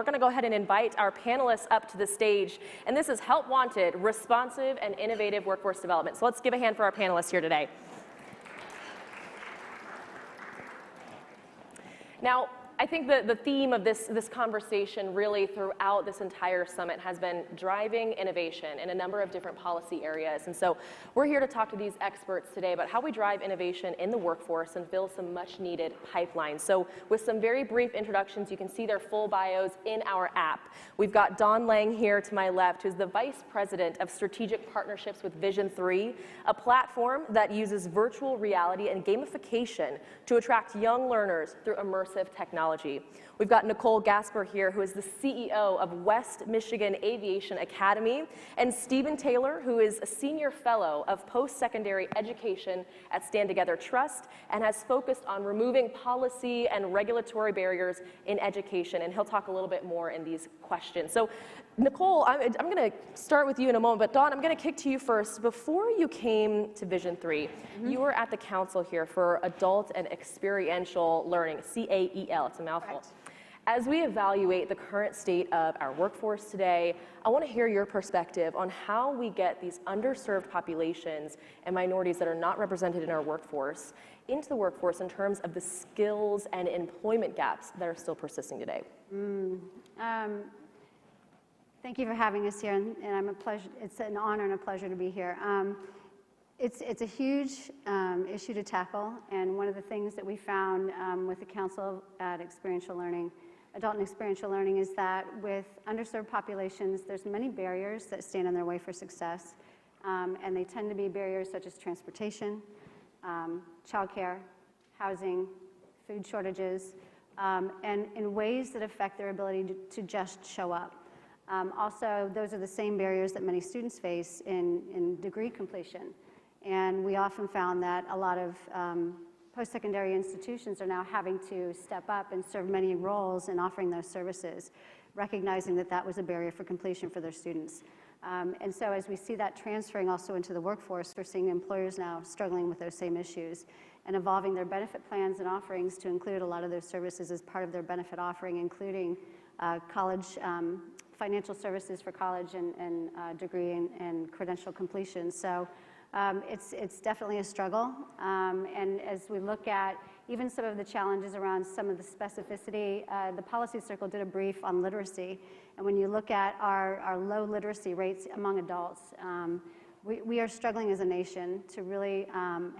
going to go ahead and invite our panelists up to the stage. And this is Help Wanted, Responsive and Innovative Workforce Development. So let's give a hand for our panelists here today. Now, I think the theme of this conversation really throughout this entire summit has been driving innovation in a number of different policy areas. And so we're here to talk to these experts today about how we drive innovation in the workforce and fill some much needed pipelines. So with some very brief introductions, you can see their full bios in our app. We've got Dawn Lang here to my left, who's the Vice President of Strategic Partnerships with VisionThree, a platform that uses virtual reality and gamification to attract young learners through immersive technology. We've got Nicole Gasper here, who is the CEO of West Michigan Aviation Academy, and Stephen Taylor, who is a Senior Fellow of Post-Secondary Education at Stand Together Trust and has focused on removing policy and regulatory barriers in education, and he'll talk a little bit more in these questions. So Nicole, I'm going to start with you in a moment, but Dawn, I'm going to kick to you first. Before you came to VisionThree, you were at the council here for Adult and Experiential Learning, CAEL, it's a mouthful. Right. As we evaluate the current state of our workforce today, I want to hear your perspective on how we get these underserved populations and minorities that are not represented in our workforce into the workforce in terms of the skills and employment gaps that are still persisting today. Thank you for having us here, and it's an honor and a pleasure to be here. It's a huge issue to tackle, and one of the things that we found with the Council at Experiential Learning, Adult and Experiential Learning, is that with underserved populations, there's many barriers that stand in their way for success, and they tend to be barriers such as transportation, childcare, housing, food shortages, and in ways that affect their ability to just show up. Also, those are the same barriers that many students face in degree completion. And we often found that a lot of post-secondary institutions are now having to step up and serve many roles in offering those services, recognizing that that was a barrier for completion for their students. And so as we see that transferring also into the workforce, we're seeing employers now struggling with those same issues and evolving their benefit plans and offerings to include a lot of those services as part of their benefit offering, including college financial services for college and degree and credential completion. So it's definitely a struggle. And as we look at even some of the challenges around some of the specificity, the Policy Circle did a brief on literacy. And when you look at our low literacy rates among adults, we are struggling as a nation to really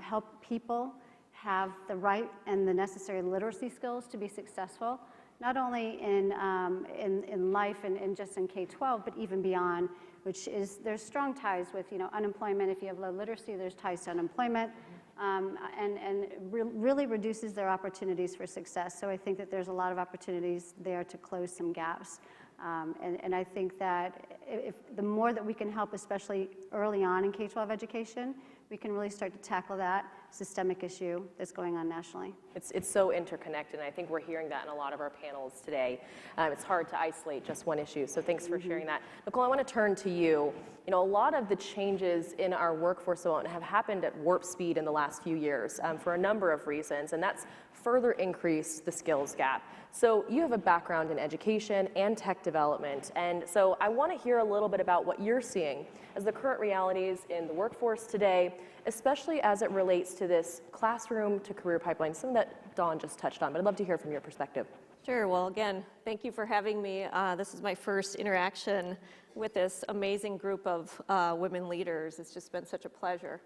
help people have the right and the necessary literacy skills to be successful, not only in life and just in K-12, but even beyond, which is, there's strong ties with, unemployment. If you have low literacy, there's ties to unemployment, and really reduces their opportunities for success. So I think that there's a lot of opportunities there to close some gaps. And I think that if the more that we can help, especially early on in K-12 education, we can really start to tackle that systemic issue that's going on nationally. It's so interconnected, and I think we're hearing that in a lot of our panels today. It's hard to isolate just one issue, so thanks for sharing that. Nicole, I want to turn to you. A lot of the changes in our workforce have happened at warp speed in the last few years for a number of reasons, and that's further increased the skills gap. So you have a background in education and tech development, and so I want to hear a little bit about what you're seeing as the current realities in the workforce today, especially as it relates to this classroom to career pipeline, something that Dawn just touched on, but I'd love to hear from your perspective. Sure. Well, again, thank you for having me. This is my first interaction with this amazing group of women leaders. It's just been such a pleasure.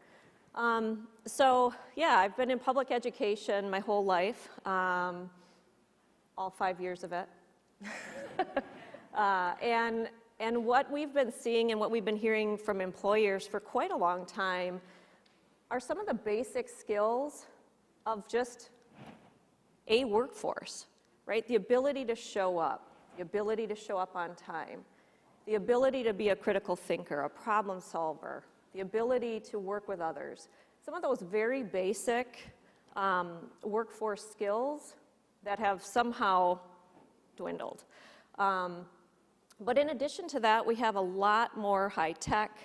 So, yeah, I've been in public education my whole life, all 5 years of it. And what we've been seeing and what we've been hearing from employers for quite a long time are some of the basic skills of just a workforce, right? The ability to show up, the ability to show up on time, the ability to be a critical thinker, a problem solver, the ability to work with others. Some of those very basic workforce skills that have somehow dwindled. But in addition to that, we have a lot more high-tech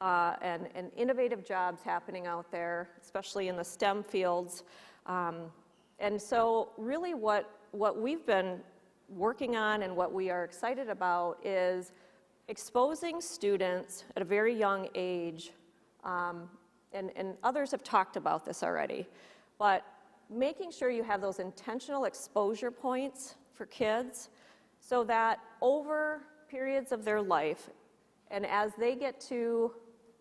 and innovative jobs happening out there, especially in the STEM fields. And so really what we've been working on and what we are excited about is exposing students at a very young age, and others have talked about this already, but making sure you have those intentional exposure points for kids so that over periods of their life, and as they get to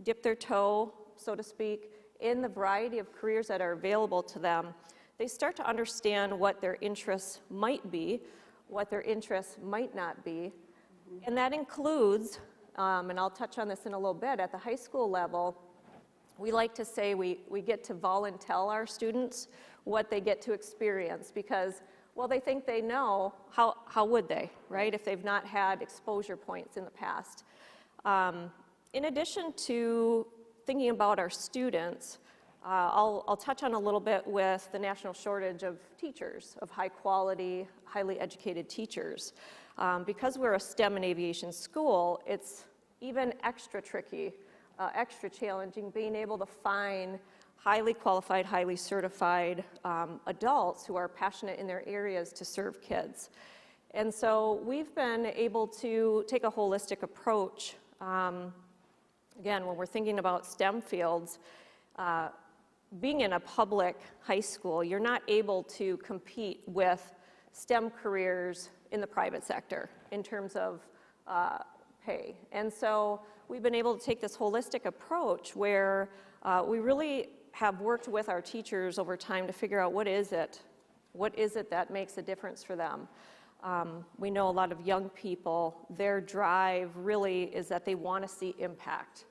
dip their toe, so to speak, in the variety of careers that are available to them, they start to understand what their interests might be, what their interests might not be. And that includes, and I'll touch on this in a little bit, at the high school level, we like to say we get to volunteer our students what they get to experience because, well, they think they know, how would they, right, if they've not had exposure points in the past. In addition to thinking about our students, I'll touch on a little bit with the national shortage of teachers, of high quality, highly educated teachers. Because we're a STEM and aviation school, it's even extra tricky, extra challenging being able to find highly qualified, highly certified adults who are passionate in their areas to serve kids. And so we've been able to take a holistic approach. Again, when we're thinking about STEM fields, being in a public high school, you're not able to compete with STEM careers in the private sector in terms of pay. And so we've been able to take this holistic approach where we really have worked with our teachers over time to figure out what is it that makes a difference for them. We know a lot of young people, their drive really is that they want to see impact.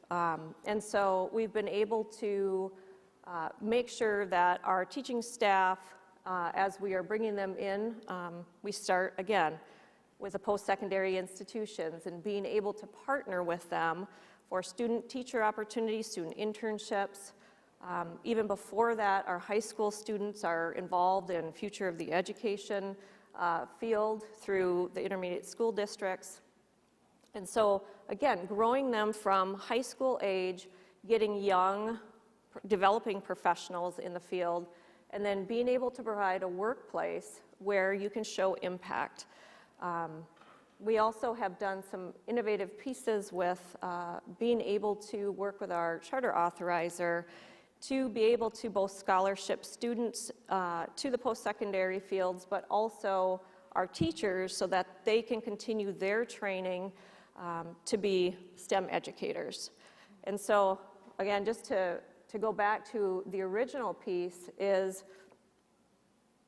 And so we've been able to make sure that our teaching staff, as we are bringing them in, we start again with the post-secondary institutions and being able to partner with them for student-teacher opportunities, student internships. Even before that, our high school students are involved in future of the education field through the intermediate school districts. And so, again, growing them from high school age, getting young, developing professionals in the field, and then being able to provide a workplace where you can show impact. We also have done some innovative pieces with being able to work with our charter authorizer to be able to both scholarship students to the post-secondary fields, but also our teachers so that they can continue their training to be STEM educators. And so, again, just to go back to the original piece is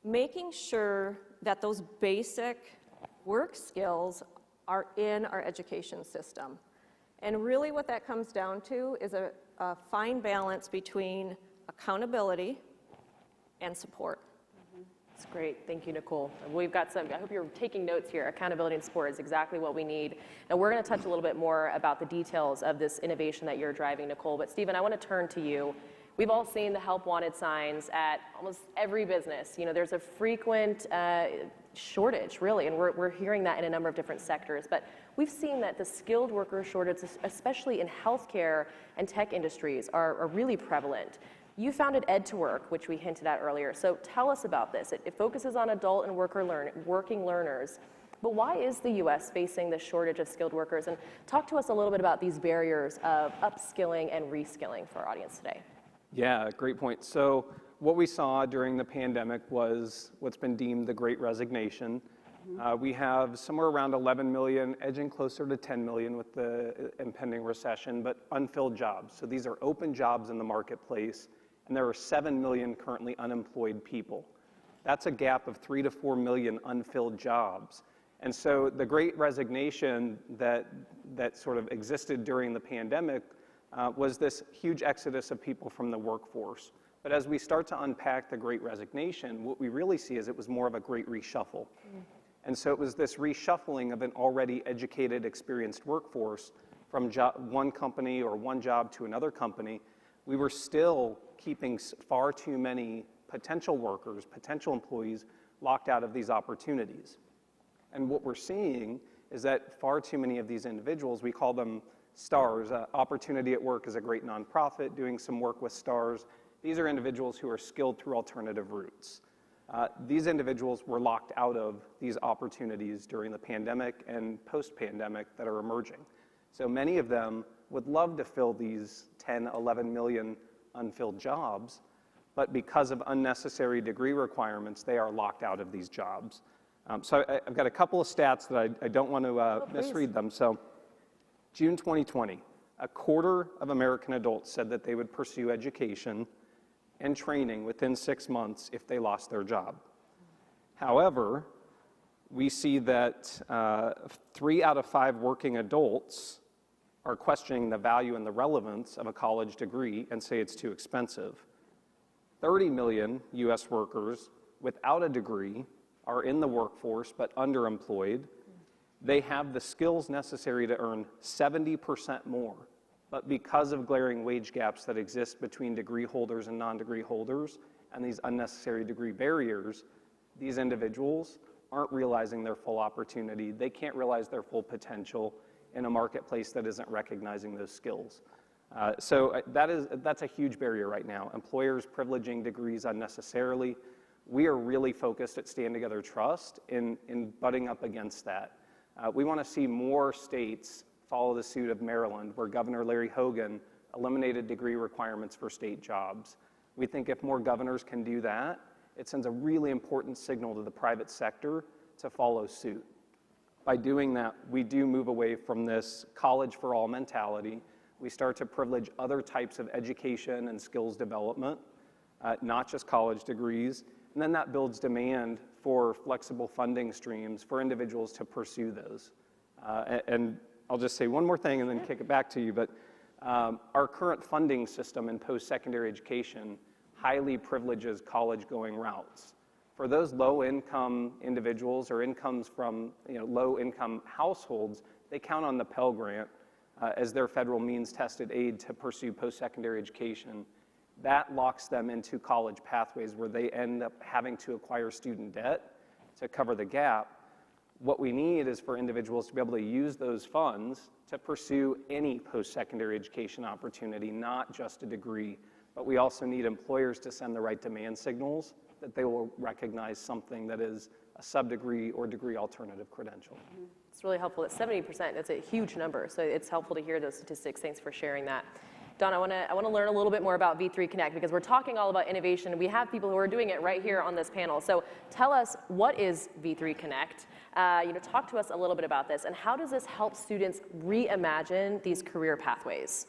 making sure that those basic work skills are in our education system. And really what that comes down to is a fine balance between accountability and support. That's great. Thank you, Nicole. We've got some, I hope you're taking notes here. Accountability and support is exactly what we need. And we're going to touch a little bit more about the details of this innovation that you're driving, Nicole. But Stephen, I want to turn to you. We've all seen the help wanted signs at almost every business. You know, there's a frequent shortage, really, and we're hearing that in a number of different sectors. But we've seen that the skilled worker shortage, especially in healthcare and tech industries, are really prevalent. You founded Ed2Work, which we hinted at earlier. So tell us about this. It focuses on adult and working learners. But why is the U.S. facing this shortage of skilled workers? And talk to us a little bit about these barriers of upskilling and reskilling for our audience today. Yeah, great point. So what we saw during the pandemic was what's been deemed the Great Resignation. We have somewhere around 11 million, edging closer to 10 million with the impending recession, but unfilled jobs. So these are open jobs in the marketplace, and there are 7 million currently unemployed people. That's a gap of 3 to 4 million unfilled jobs. And so the Great Resignation that sort of existed during the pandemic was this huge exodus of people from the workforce. But as we start to unpack the Great Resignation, what we really see is it was more of a great reshuffle. And so it was this reshuffling of an already educated, experienced workforce from one company or one job to another company. We were still keeping far too many potential workers, potential employees, locked out of these opportunities. And what we're seeing is that far too many of these individuals, we call them STARS. Opportunity at Work is a great nonprofit doing some work with STARS. These are individuals who are skilled through alternative routes. These individuals were locked out of these opportunities during the pandemic and post-pandemic that are emerging. So many of them would love to fill these 10, 11 million unfilled jobs, but because of unnecessary degree requirements, they are locked out of these jobs. So I've got a couple of stats that I don't want to misread them. So June 2020, a quarter of American adults said that they would pursue education and training within 6 months if they lost their job. However, we see that 3 out of 5 working adults are questioning the value and the relevance of a college degree and say it's too expensive. 30 million US workers without a degree are in the workforce but underemployed. They have the skills necessary to earn 70% more, but because of glaring wage gaps that exist between degree holders and non-degree holders and these unnecessary degree barriers, these individuals aren't realizing their full opportunity. They can't realize their full potential in a marketplace that isn't recognizing those skills. So that's a huge barrier right now. Employers privileging degrees unnecessarily. We are really focused at Stand Together Trust in butting up against that. We want to see more states follow the suit of Maryland, where Governor Larry Hogan eliminated degree requirements for state jobs. We think if more governors can do that, it sends a really important signal to the private sector to follow suit. By doing that, we do move away from this college for all mentality. We start to privilege other types of education and skills development, not just college degrees. And then that builds demand for flexible funding streams for individuals to pursue those. And I'll just say one more thing and then kick it back to you, but our current funding system in post-secondary education highly privileges college-going routes. For those low-income individuals or incomes from low-income households, they count on the Pell Grant as their federal means-tested aid to pursue post-secondary education. That locks them into college pathways where they end up having to acquire student debt to cover the gap. What we need is for individuals to be able to use those funds to pursue any post-secondary education opportunity, not just a degree. But we also need employers to send the right demand signals that they will recognize something that is a sub-degree or degree alternative credential. It's really helpful. That 70%, that's a huge number. So it's helpful to hear those statistics. Thanks for sharing that. Don, I want to learn a little bit more about V3 Connect because we're talking all about innovation. We have people who are doing it right here on this panel. So tell us, what is V3 Connect? Talk to us a little bit about this, and how does this help students reimagine these career pathways?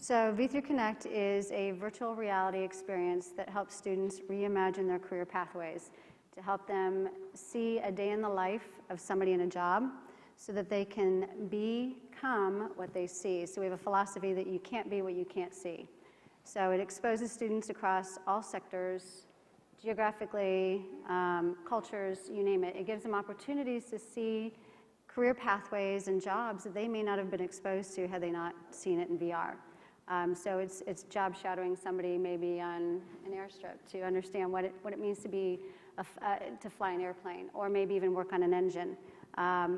So V3 Connect is a virtual reality experience that helps students reimagine their career pathways, to help them see a day in the life of somebody in a job so that they can become what they see. So we have a philosophy that you can't be what you can't see. So it exposes students across all sectors, geographically, cultures, you name it. It gives them opportunities to see career pathways and jobs that they may not have been exposed to had they not seen it in VR. So it's job shadowing somebody maybe on an airstrip to understand what it means to be to fly an airplane, or maybe even work on an engine,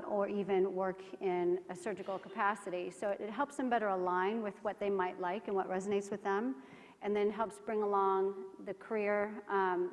or even work in a surgical capacity. So it helps them better align with what they might like and what resonates with them, and then helps bring along the career,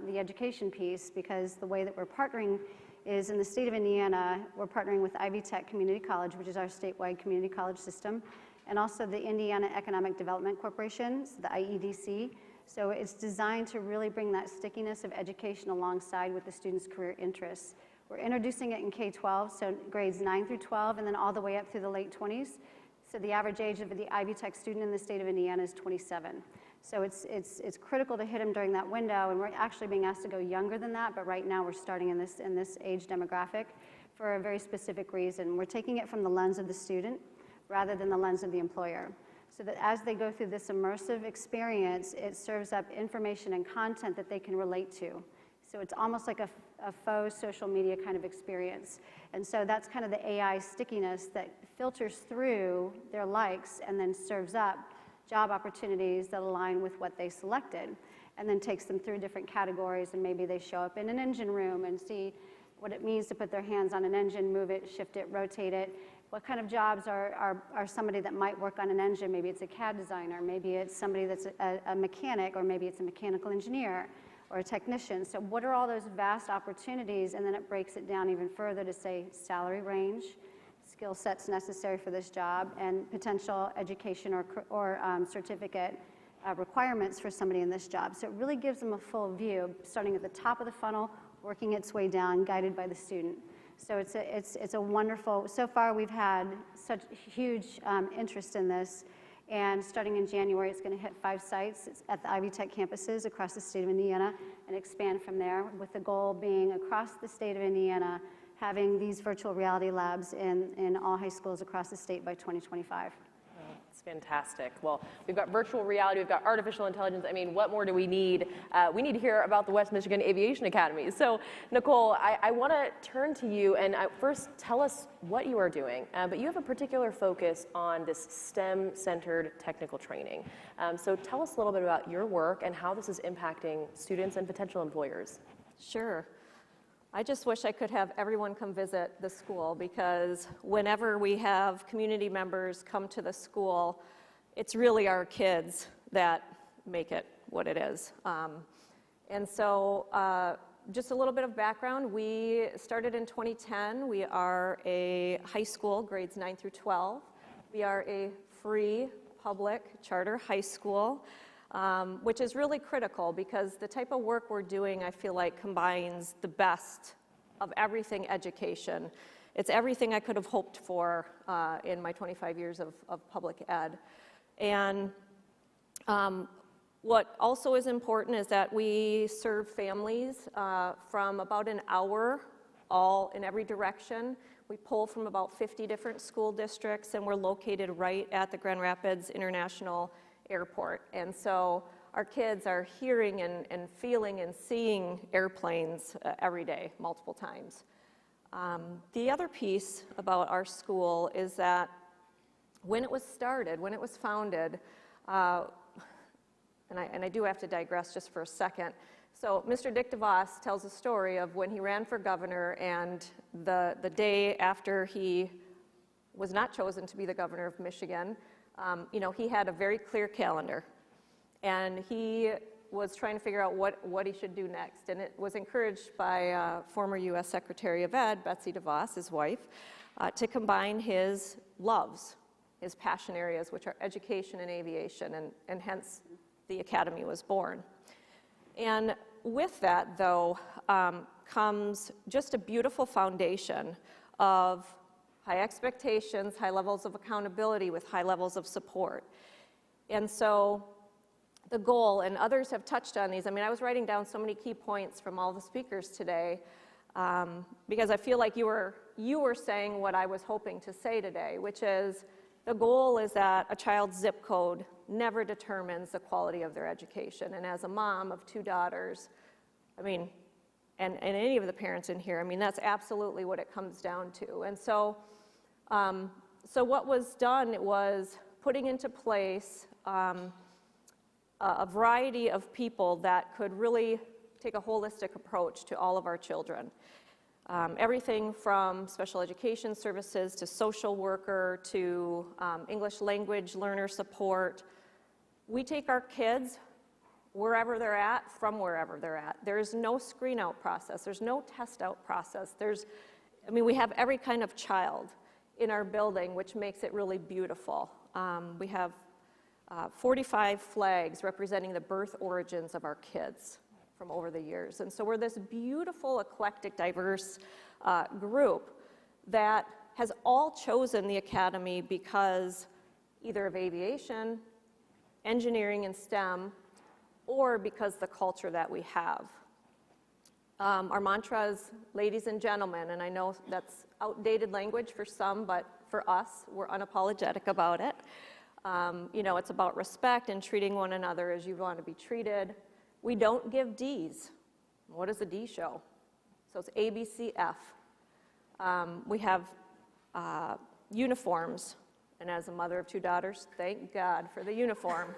the education piece, because the way that we're partnering is in the state of Indiana, we're partnering with Ivy Tech Community College, which is our statewide community college system, and also the Indiana Economic Development Corporation, so the IEDC. So it's designed to really bring that stickiness of education alongside with the students' career interests. We're introducing it in K-12, so grades 9 through 12, and then all the way up through the late 20s. So the average age of the Ivy Tech student in the state of Indiana is 27. So it's critical to hit them during that window, and we're actually being asked to go younger than that, but right now we're starting in this age demographic for a very specific reason. We're taking it from the lens of the student rather than the lens of the employer, so that as they go through this immersive experience, it serves up information and content that they can relate to. So it's almost like a faux social media kind of experience. And so that's kind of the AI stickiness that filters through their likes and then serves up job opportunities that align with what they selected, and then takes them through different categories, and maybe they show up in an engine room and see what it means to put their hands on an engine, move it, shift it, rotate it. What kind of jobs are somebody that might work on an engine? Maybe it's a CAD designer, maybe it's somebody that's a mechanic, or maybe it's a mechanical engineer. or a technician. So what are all those vast opportunities? And then it breaks it down even further to say salary range, skill sets necessary for this job, and potential education or certificate requirements for somebody in this job. So it really gives them a full view, starting at the top of the funnel, working its way down, guided by the student. So it's a wonderful, so far we've had such huge interest in this, and starting in January it's going to hit 5 sites at the Ivy Tech campuses across the state of Indiana and expand from there, with the goal being across the state of Indiana having these virtual reality labs in all high schools across the state by 2025. It's fantastic. Well, we've got virtual reality, we've got artificial intelligence. I mean, what more do we need? We need to hear about the West Michigan Aviation Academy. So, Nicole, I want to turn to you and first tell us what you are doing. But you have a particular focus on this STEM-centered technical training. So tell us a little bit about your work and how this is impacting students and potential employers. Sure. I just wish I could have everyone come visit the school, because whenever we have community members come to the school, it's really our kids that make it what it is. And so just a little bit of background, we started in 2010. We are a high school, grades 9 through 12. We are a free public charter high school. Which is really critical, because the type of work we're doing, I feel like, combines the best of everything education. It's everything I could have hoped for in my 25 years of public ed. And what also is important is that we serve families from about an hour, all in every direction. We pull from about 50 different school districts, and we're located right at the Grand Rapids International Airport. And so our kids are hearing and feeling and seeing airplanes every day, multiple times. The other piece about our school is that when it was started, when it was founded, and I do have to digress just for a second. So Mr. Dick DeVos tells a story of when he ran for governor, and the day after he was not chosen to be the governor of Michigan, he had a very clear calendar, and he was trying to figure out what he should do next. And it was encouraged by former U.S. Secretary of Ed, Betsy DeVos, his wife, to combine his loves, his passion areas, which are education and aviation, and hence the academy was born. And with that, though, comes just a beautiful foundation of high expectations, high levels of accountability with high levels of support. And so the goal, and others have touched on these, I mean, I was writing down so many key points from all the speakers today, because I feel like you were saying what I was hoping to say today, which is the goal is that a child's zip code never determines the quality of their education. And as a mom of 2 daughters, I mean, and any of the parents in here, I mean, that's absolutely what it comes down to. And so what was done, it was putting into place a variety of people that could really take a holistic approach to all of our children. Everything from special education services to social worker to English language learner support. We take our kids wherever they're at, from wherever they're at. There's no screen out process. There's no test out process. We have every kind of child in our building, which makes it really beautiful. We have 45 flags representing the birth origins of our kids from over the years. And so we're this beautiful, eclectic, diverse group that has all chosen the academy because either of aviation, engineering, and STEM, or because the culture that we have. Our mantra is, ladies and gentlemen, and I know that's outdated language for some, but for us, we're unapologetic about it. It's about respect and treating one another as you want to be treated. We don't give Ds. What does a D show? So it's A, B, C, F. We have uniforms, and as a mother of 2 daughters, thank God for the uniform.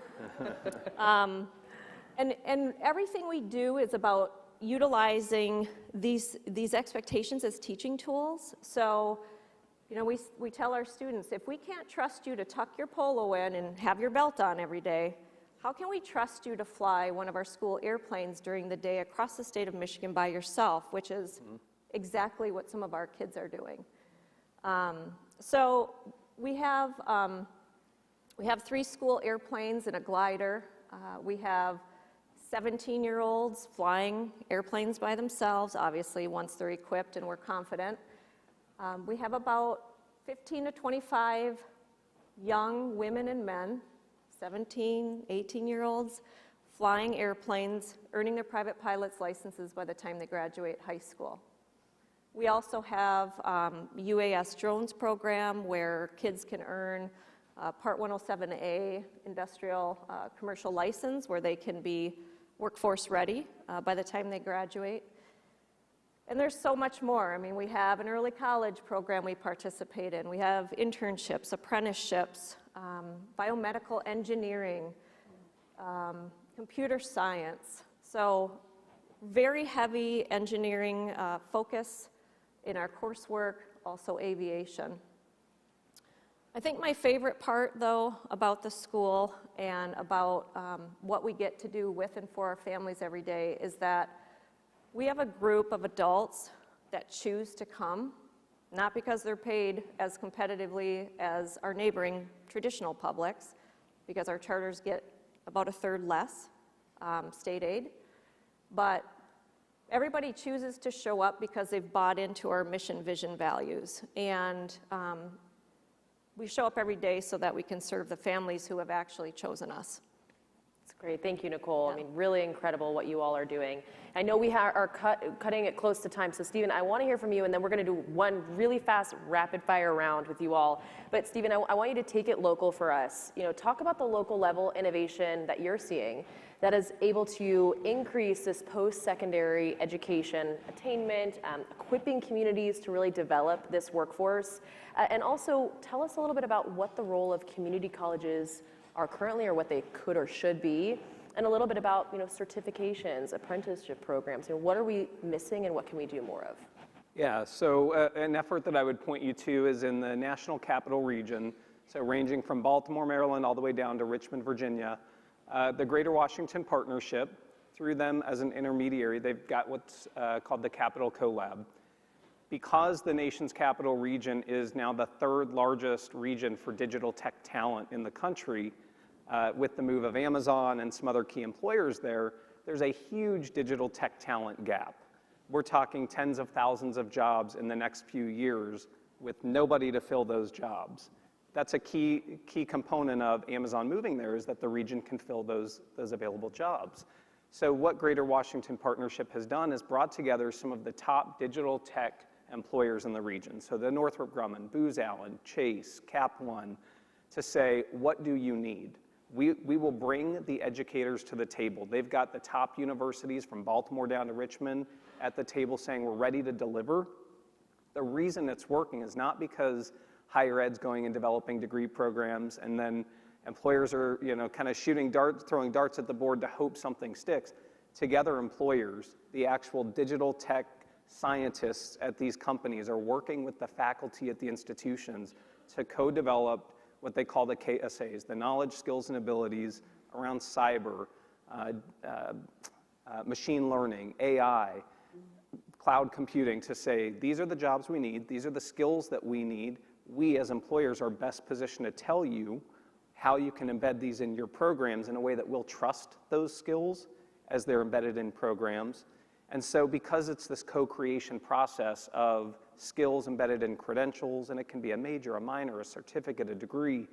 And everything we do is about utilizing these expectations as teaching tools. So, we tell our students, if we can't trust you to tuck your polo in and have your belt on every day, how can we trust you to fly one of our school airplanes during the day across the state of Michigan by yourself, which is exactly what some of our kids are doing. So we have 3 school airplanes and a glider. We have 17-year-olds flying airplanes by themselves, obviously, once they're equipped and we're confident. We have about 15 to 25 young women and men, 17, 18-year-olds, flying airplanes, earning their private pilot's licenses by the time they graduate high school. We also have UAS drones program where kids can earn Part 107A industrial commercial license where they can be workforce ready by the time they graduate. And there's so much more. I mean, we have an early college program we participate in. We have internships, apprenticeships, biomedical engineering, computer science. So very heavy engineering focus in our coursework, also aviation. I think my favorite part, though, about the school and about what we get to do with and for our families every day is that we have a group of adults that choose to come, not because they're paid as competitively as our neighboring traditional publics, because our charters get about a third less state aid, but everybody chooses to show up because they've bought into our mission, vision, values. And we show up every day so that we can serve the families who have actually chosen us. That's great. Thank you, Nicole. Yeah. I mean, really incredible what you all are doing. I know we are cutting it close to time, so Stephen, I want to hear from you, and then we're going to do one really fast rapid-fire round with you all. But Stephen, I want you to take it local for us. You know, talk about the local level innovation that you're seeing that is able to increase this post-secondary education attainment, equipping communities to really develop this workforce, and also tell us a little bit about what the role of community colleges are currently or what they could or should be, and a little bit about, you know, certifications, apprenticeship programs. You know, what are we missing and what can we do more of? Yeah, so an effort that I would point you to is in the National Capital Region, so ranging from Baltimore, Maryland, all the way down to Richmond, Virginia. The Greater Washington Partnership, through them as an intermediary, they've got what's called the Capital CoLab. Because the nation's capital region is now the 3rd largest region for digital tech talent in the country, with the move of Amazon and some other key employers there, there's a huge digital tech talent gap. We're talking tens of thousands of jobs in the next few years with nobody to fill those jobs. That's a key component of Amazon moving there, is that the region can fill those available jobs. So what Greater Washington Partnership has done is brought together some of the top digital tech employers in the region. So the Northrop Grumman, Booz Allen, Chase, Cap One, to say, what do you need? We will bring the educators to the table. They've got the top universities from Baltimore down to Richmond at the table saying we're ready to deliver. The reason it's working is not because higher ed's going and developing degree programs and then employers are, you know, kind of throwing darts at the board to hope something sticks. Together, employers, the actual digital tech scientists at these companies are working with the faculty at the institutions to co-develop what they call the KSAs, the knowledge, skills, and abilities around cyber, machine learning, AI, cloud computing, to say these are the jobs we need, these are the skills that we need. We as employers are best positioned to tell you how you can embed these in your programs in a way that we'll trust those skills as they're embedded in programs. And so because it's this co-creation process of skills embedded in credentials, and it can be a major, a minor, a certificate, a degree,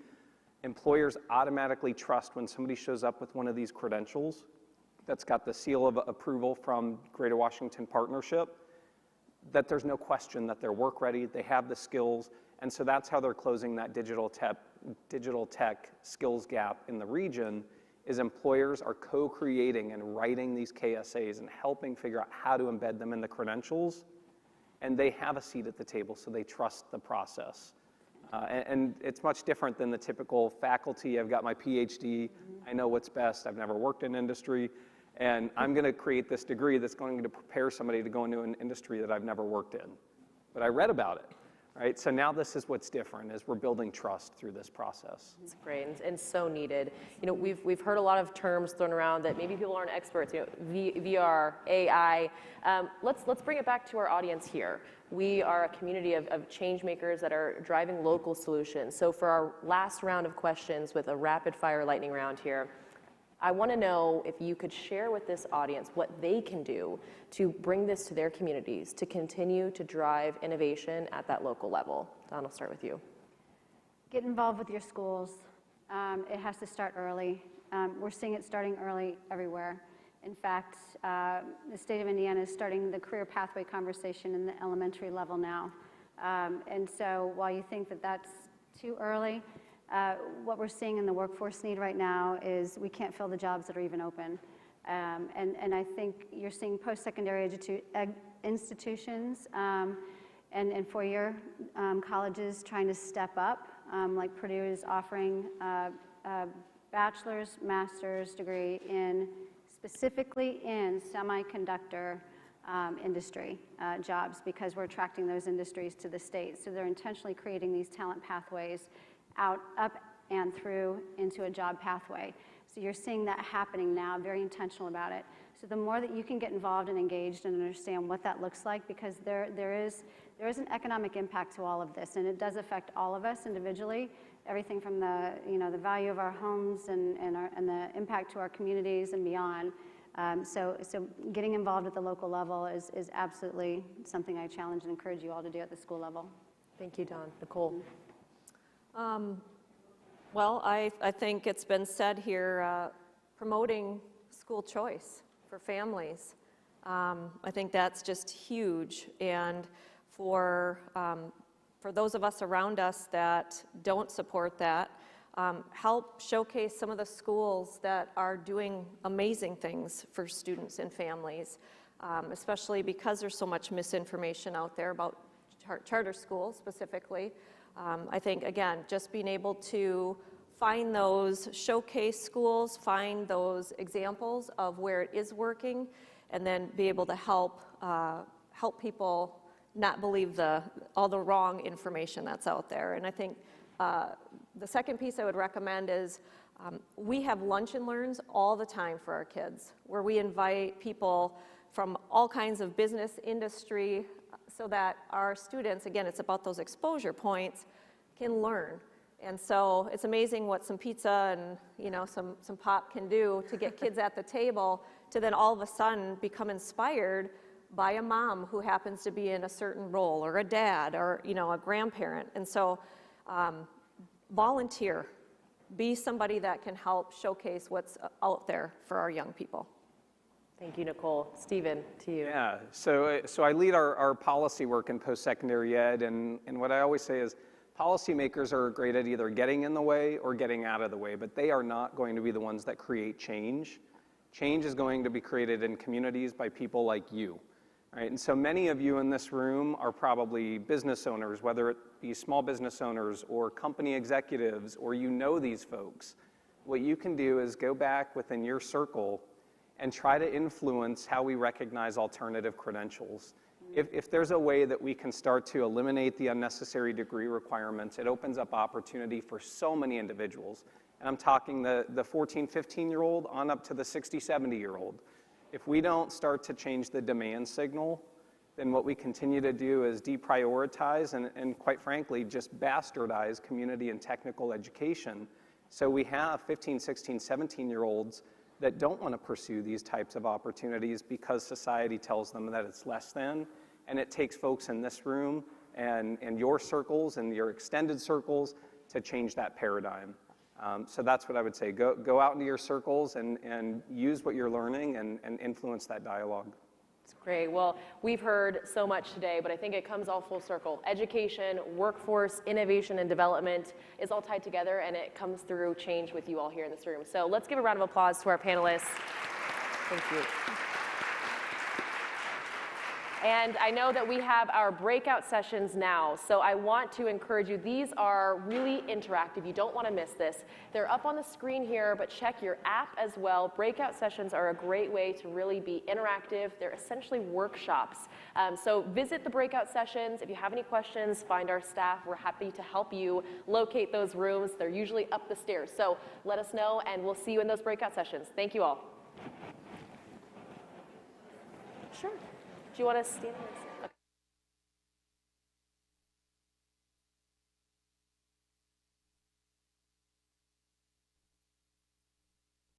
employers automatically trust when somebody shows up with one of these credentials that's got the seal of approval from Greater Washington Partnership, that there's no question that they're work ready, they have the skills, and so that's how they're closing that digital tech skills gap in the region, is employers are co-creating and writing these KSAs and helping figure out how to embed them in the credentials, and they have a seat at the table, so they trust the process. And it's much different than the typical faculty, I've got my PhD, I know what's best, I've never worked in industry, and I'm gonna create this degree that's going to prepare somebody to go into an industry that I've never worked in. But I read about it, right? So now this is what's different, is we're building trust through this process. It's great and so needed. You know, we've heard a lot of terms thrown around that maybe people aren't experts. You know, VR, AI. Let's bring it back to our audience here. We are a community of change makers that are driving local solutions. So for our last round of questions with a rapid fire lightning round here, I want to know if you could share with this audience what they can do to bring this to their communities, to continue to drive innovation at that local level. Don, I'll start with you. Get involved with your schools. It has to start early. We're seeing it starting early everywhere. In fact, the state of Indiana is starting the career pathway conversation in the elementary level now. And so while you think that that's too early, what we're seeing in the workforce need right now is we can't fill the jobs that are even open. And I think you're seeing post-secondary institutions and four-year colleges trying to step up, like Purdue is offering a bachelor's, master's degree specifically in semiconductor industry jobs, because we're attracting those industries to the state. So they're intentionally creating these talent pathways out, up, and through into a job pathway. So you're seeing that happening now, very intentional about it. So the more that you can get involved and engaged and understand what that looks like, because there is an economic impact to all of this, and it does affect all of us individually. Everything from the the value of our homes and the impact to our communities and beyond. So getting involved at the local level is absolutely something I challenge and encourage you all to do at the school level. Thank you, Don. Nicole. Well, I think it's been said here, promoting school choice for families. I think that's just huge. And for those of us around us that don't support that, help showcase some of the schools that are doing amazing things for students and families, especially because there's so much misinformation out there about charter schools specifically. I think, again, just being able to find those showcase schools, find those examples of where it is working, and then be able to help people not believe all the wrong information that's out there. And I think the second piece I would recommend is we have lunch and learns all the time for our kids, where we invite people from all kinds of business, industry, so that our students, again, it's about those exposure points, can learn. And so it's amazing what some pizza and some pop can do to get kids at the table to then all of a sudden become inspired by a mom who happens to be in a certain role, or a dad, or a grandparent. And so volunteer, be somebody that can help showcase what's out there for our young people. Thank you, Nicole. Stephen, to you. Yeah, so I lead our policy work in post-secondary ed, and what I always say is policymakers are great at either getting in the way or getting out of the way, but they are not going to be the ones that create change. Change is going to be created in communities by people like you, right? And so many of you in this room are probably business owners, whether it be small business owners or company executives, or these folks. What you can do is go back within your circle and try to influence how we recognize alternative credentials. If there's a way that we can start to eliminate the unnecessary degree requirements, it opens up opportunity for so many individuals. And I'm talking the 14, 15-year-old on up to the 60, 70-year-old. If we don't start to change the demand signal, then what we continue to do is deprioritize and quite frankly, just bastardize community and technical education. So we have 15, 16, 17-year-olds that don't want to pursue these types of opportunities because society tells them that it's less than, and it takes folks in this room and your circles and your extended circles to change that paradigm. So that's what I would say. Go out into your circles and use what you're learning and influence that dialogue. It's great. Well, we've heard so much today, but I think it comes all full circle. Education, workforce, innovation, and development is all tied together, and it comes through change with you all here in this room. So let's give a round of applause to our panelists. Thank you. And I know that we have our breakout sessions now, so I want to encourage you. These are really interactive. You don't want to miss this. They're up on the screen here, but check your app as well. Breakout sessions are a great way to really be interactive. They're essentially workshops. So visit the breakout sessions. If you have any questions, find our staff. We're happy to help you locate those rooms. They're usually up the stairs. So let us know, and we'll see you in those breakout sessions. Thank you all. Sure. Do you want to stand?